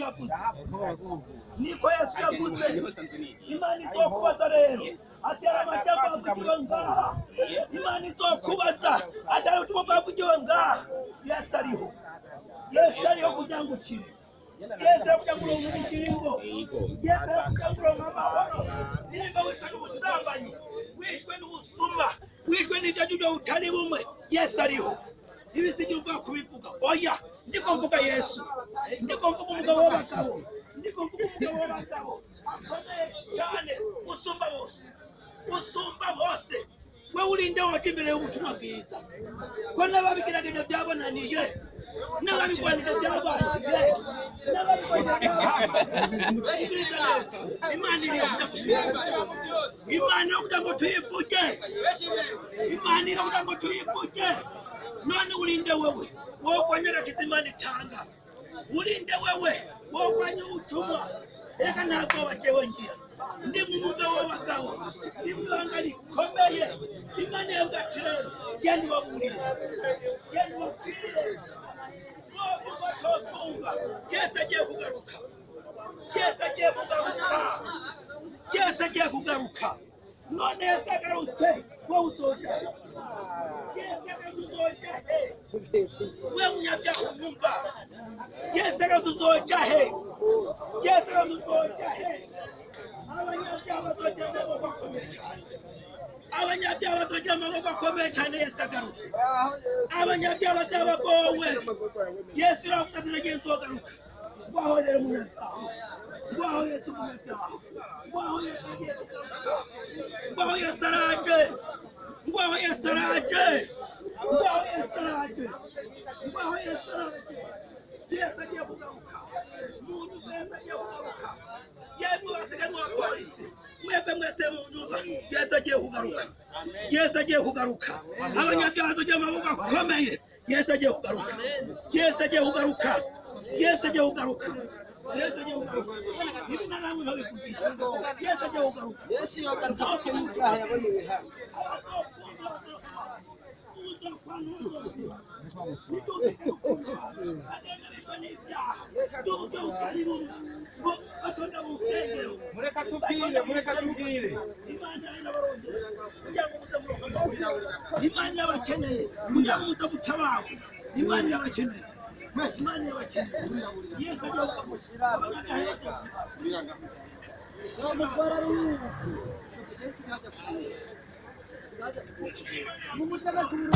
yavuze, niko Yesu yavuze. Imana izokubaza rero, atera amajambo avugiwe ngaha. Imana izokubaza atera ubutumwa bwavugiwe ngaha. Yesu ariho, Yesu ariho kugira ngo ukire. Yesu ariho kugira ngo uronke ubugingo. Yesu ariho kugira ngo uronke amahoro. Niba wishwe n'ubusambanyi, wishwe n'ubusuma, wishwe n'ibyaha utari bumwe, Yesu ariho. Ibisigira ubwo kubivuga oya, ndiko mvuga Yesu, ndiko mvuga umugabo w'abagabo, ndiko mvuga umugabo w'abagabo akomeye cyane usumba bose, usumba bose. We urinde wote imbere y'ubutumwa bwiza, ko n'ababigerageje byabonaniye, n'ababigwanije byabaye, Imana iriho kugira ngo tuyivuge, Imana iriho kugira ngo tuyivuge, Imana iriho kugira ngo tuyivuge. None urinde wewe wokwanyara kizimana itanga, urinde wewe wokwanya ubutumwa. Reka ntabwo bajewe ngira, ndi mu mugabo w'abagabo, ndi mu banga rikomeye. Imana yavuga ati rero genda waburire, genda wabwire wowe batotumva. Yesu agiye kugaruka, Yesu agiye kugaruka, Yesu agiye kugaruka. None Yesu agarutse, wowe uzoja we munyabyaha unyumva, Yesu agarutse uzoja he? Yesu agarutse uzoja he? Abanyabyaha bazogira amaboko akomeye cyane, abanyabyaha bazogira amaboko akomeye cyane. Yesu agarutse abanyabyaha bazabagowe. Yesu iravuga ati nagiye nzogaruka. Ngwaho rero munyabyaha, ngwaho Yesu munyabyaha, ngwaho Yesu agiye kugaruka, ngwaho Yesu araje, ngwaho Yesu araje, ngwaho Yesu araje, ngwaho Yesu araje. Yesu agiye kugaruka, muntu wese agiye kugaruka. Yemwe basiganwa abapolisi, mwebwe mwese munyumva, Yesu agiye kugaruka, Yesu agiye kugaruka. Abanyabyaha bazogira amaboko akomeye. Yesu agiye kugaruka, Yesu agiye kugaruka, Yesu agiye kugaruka, Yesu agiye kugaruka. Ibi namwe ntabikugira, Yesu agiye kugaruka. Yesu yogaruka kuko mu byaha yaboneye hano. Mureka tubwire, mureka tubwire. Imana irabakeneye kugira ngo muze gutabarwa. Imana irabakeneye, Imana irabakeneye. Yesu agiye kugaruka, abanyabyaha